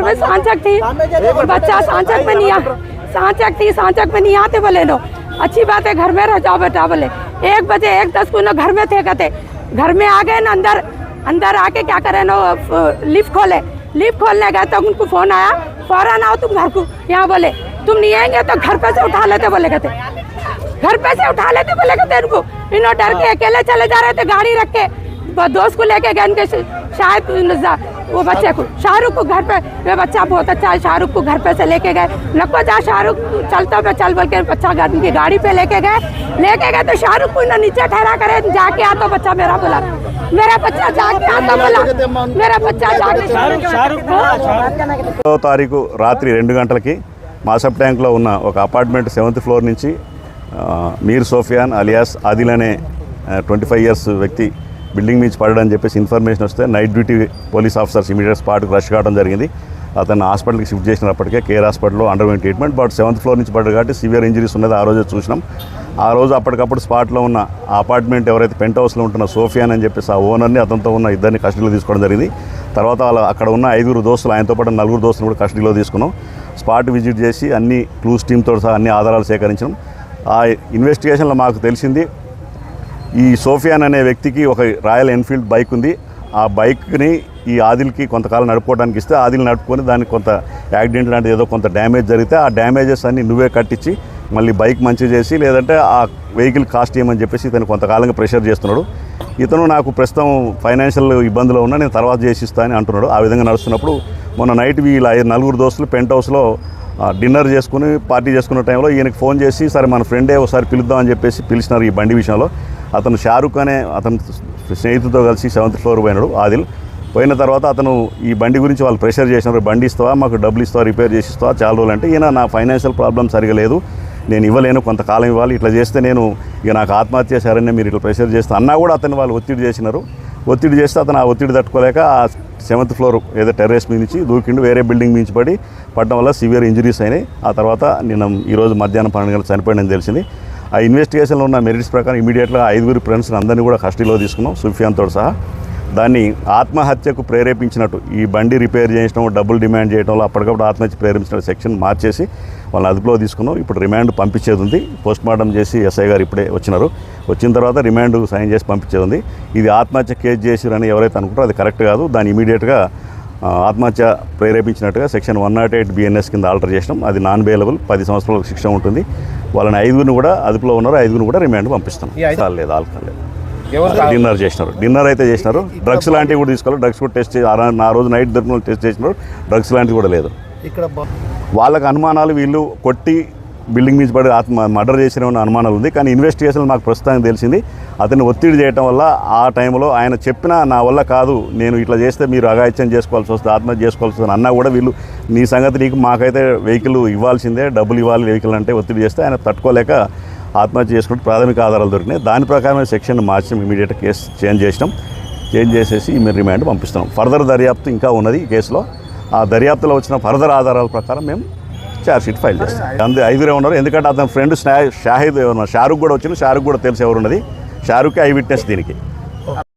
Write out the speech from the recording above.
घर में सांचक थी, बच्चा सांचक में नहीं आते बोले लो अच्छी बात है घर में रह जाओ बेटा बोले। 1 बजे 1:10 को ना घर में थे कहते, घर में आ गए ना अंदर आके क्या करे ना लिफ्ट खोलने गए तो उनको फोन आया फौरन आओ तुम घर को। यहाँ बोले तुम नहीं आएंगे तो घर पे से उठा लेते बोले कहते, घर पे से उठा लेते बोले कहते इनको। इन्होंने डर के अकेले चले जा रहे थे गाड़ी रख के, दोस्त को लेके गए उनके शायद वो बच्चे को शाहरुख को घर पे, वे बच्चा बहुत अच्छा है शाहरुख को घर पे से लेके गए। नको जा शाहरुख चलता पे चल बोल के बच्चा उनकी गाड़ी पे लेके गए तो शाहरुख को ना नीचे ठहरा करे जाके आता बच्चा मेरा बोला मेरा बच्चा जाके आता बोला मेरा बच्चा जाके। తారీఖు రాత్రి 2 గంటలకి మాసప్ ట్యాంక్లో ఉన్న ఒక అపార్ట్మెంట్ 7th ఫ్లోర్ నుంచి మీర్ సోఫియాన్ అలియాస్ ఆదిల్ అనే 25 ఇయర్స్ వ్యక్తి బిల్డింగ్ నుంచి పడడని చెప్పేసి ఇన్ఫర్మేషన్ వస్తే night duty police officers immediate స్పాట్కి రష్ కావడం జరిగింది. అతను హాస్పిటల్కి షిఫ్ట్ చేసినప్పటికే కేర్ హాస్పిటల్లో undergoing treatment. But 7th floor నుంచి పడ్డాడు కాబట్టి సివియర్ ఇంజరీస్ ఉన్నది ఆ రోజే చూసినాం. ఆ రోజు అప్పటికప్పుడు స్పాట్లో ఉన్న ఆ అపార్ట్మెంట్ ఎవరైతే పెంట్ హౌస్లో ఉంటున్న సోఫియాన్ అని చెప్పేసి ఆ ఓనర్ని అతనితో ఉన్న ఇద్దరిని కస్టడీలో తీసుకోవడం జరిగింది. తర్వాత అక్కడ ఉన్న 5 దోస్తులు ఆయనతో పాటు 4 దోస్తులు కూడా కస్టడీలో తీసుకున్నాం. స్పాట్ విజిట్ చేసి అన్ని క్లూస్ టీమ్తో సహా అన్ని ఆధారాలు సేకరించడం. ఆ ఇన్వెస్టిగేషన్లో మాకు తెలిసింది ఈ సోఫియాన్ అనే వ్యక్తికి ఒక రాయల్ ఎన్ఫీల్డ్ బైక్ ఉంది. ఆ బైక్ని ఈ ఆదిల్కి కొంతకాలం నడుపుకోవడానికి ఇస్తే ఆదిల్ నడుపుకొని దానికి కొంత యాక్సిడెంట్ లాంటిది ఏదో కొంత డ్యామేజ్ జరిగితే ఆ డ్యామేజెస్ అన్ని నువ్వే కట్టించి మళ్ళీ బైక్ మంచి చేసి లేదంటే ఆ వెహికల్ కాస్ట్ ఇవ్వమని చెప్పేసి ఇతను కొంతకాలంగా ప్రెషర్ చేస్తున్నాడు. ఇతను నాకు ప్రస్తుతం ఫైనాన్షియల్ ఇబ్బందులో ఉన్నా నేను తర్వాత చేసిస్తా అని అంటున్నాడు. ఆ విధంగా నడుస్తున్నప్పుడు మొన్న నైట్ వీళ్ళ 4 దోస్తులు పెంట్ హౌస్లో డిన్నర్ చేసుకుని పార్టీ చేసుకున్న టైంలో ఈయనకి ఫోన్ చేసి సరే మన ఫ్రెండే ఒకసారి పిలుద్దామని చెప్పేసి పిలిచినారు ఈ బండి విషయంలో. అతను షారుఖ్ అనే అతను స్నేహితుడితో కలిసి 7th ఫ్లోర్ పోయినాడు ఆదిల్. పోయిన తర్వాత అతను ఈ బండి గురించి వాళ్ళు ప్రెషర్ చేసినారు, బండి ఇస్తావా మాకు డబ్బులు ఇస్తావా రిపేర్ చేసి ఇస్తావా చాలా రోజులు అంటే ఈయన నా ఫైనాన్షియల్ ప్రాబ్లం సరిగా లేదు నేను ఇవ్వలేను కొంతకాలం ఇవ్వాలి ఇట్లా చేస్తే నేను ఇక నాకు ఆత్మహత్య చేశారని మీరు ఇట్లా ప్రెషర్ చేస్తే అన్నా కూడా అతను వాళ్ళు ఒత్తిడి చేసినారు. ఒత్తిడి చేస్తే అతను ఆ ఒత్తిడి తట్టుకోలేక ఆ 7th ఫ్లోర్ ఏదో టెర్రస్ మీద నుంచి దూకిండు, వేరే బిల్డింగ్ నుంచి పడడం వల్ల సివియర్ ఇంజరీస్ అయినాయి. ఆ తర్వాత నేను ఈరోజు మధ్యాహ్నం 12 గంటలకు చనిపోయాడని తెలిసింది. ఆ ఇన్వెస్టిగేషన్లో ఉన్న మెరిట్స్ ప్రకారం ఇమీడియట్గా 5 ఫ్రెండ్స్ అందరినీ కూడా కస్టడీలో తీసుకున్నాం సుఫియాన్తో సహా. దాన్ని ఆత్మహత్యకు ప్రేరేపించినట్టు ఈ బండి రిపేర్ చేయడం డబ్బులు డిమాండ్ చేయడంలో అప్పటికప్పుడు ఆత్మహత్య ప్రేరేపించిన సెక్షన్ మార్చేసి వాళ్ళని అదుపులో తీసుకున్నాం. ఇప్పుడు రిమాండ్ పంపించేది ఉంది. పోస్ట్మార్టం చేసి ఎస్ఐ గారు ఇప్పుడే వచ్చినారు. వచ్చిన తర్వాత రిమాండ్ సైన్ చేసి పంపించేది ఉంది. ఇది ఆత్మహత్య కేసు చేసిరని ఎవరైతే అనుకుంటారో అది కరెక్ట్ కాదు. దాన్ని ఇమీడియట్గా ఆత్మహత్య ప్రేరేపించినట్టుగా సెక్షన్ 108 BNS కింద ఆల్టర్ చేసినాం. అది నాన్ బెయిలబుల్ 10 సంవత్సరాలకు శిక్ష ఉంటుంది. వాళ్ళని 5 కూడా అదుపులో ఉన్నారు. 5 కూడా రిమాండ్ పంపిస్తాం. లేదు ఆల్కహాల్ లేదు. డిన్నర్ చేసినారు, డిన్నర్ అయితే చేసినారు. డ్రగ్స్ లాంటివి కూడా తీసుకోవాలి. డ్రగ్స్ కూడా టెస్ట్ ఆ రోజు నైట్ దొరికిన టెస్ట్ చేసినారు. డ్రగ్స్ లాంటివి కూడా లేదు. వాళ్ళకి అనుమానాలు వీళ్ళు కొట్టి బిల్డింగ్ నుంచి పడి మర్డర్ చేసిన అనుమానాలు ఉంది. కానీ ఇన్వెస్టిగేషన్ మాకు ప్రస్తుతానికి తెలిసింది అతన్ని ఒత్తిడి చేయడం వల్ల ఆ టైంలో ఆయన చెప్పినా నా వల్ల కాదు నేను ఇట్లా చేస్తే మీరు అఘాయిత్యం చేసుకోవాల్సి వస్తుంది ఆత్మహత్య చేసుకోవాల్సి వస్తుంది అన్నా కూడా వీళ్ళు నీ సంగతి నీకు మాకైతే వెహికల్ ఇవ్వాల్సిందే డబ్బులు ఇవ్వాలి వెహికల్ అంటే ఒత్తిడి చేస్తే ఆయన తట్టుకోలేక ఆత్మహత్య చేసుకుంటే ప్రాథమిక ఆధారాలు దొరికినాయి. దాని ప్రకారమే సెక్షన్ మార్చి ఇమీడియట్గా కేసు చేంజ్ చేసేసి రిమాండ్ పంపిస్తున్నాం. ఫర్దర్ దర్యాప్తు ఇంకా ఉన్నది ఈ కేసులో. ఆ దర్యాప్తులో వచ్చిన ఫర్దర్ ఆధారాల ప్రకారం మేము ఛార్జ్షీట్ ఫైల్ చేస్తాం. 5 ఉన్నారు. ఎందుకంటే అతని ఫ్రెండ్ షారుఖ్ కూడా వచ్చింది. షారుఖ్ కూడా తెలుసు ఎవరున్నది. షారుఖ్ ఐ విట్నెస్ దీనికి.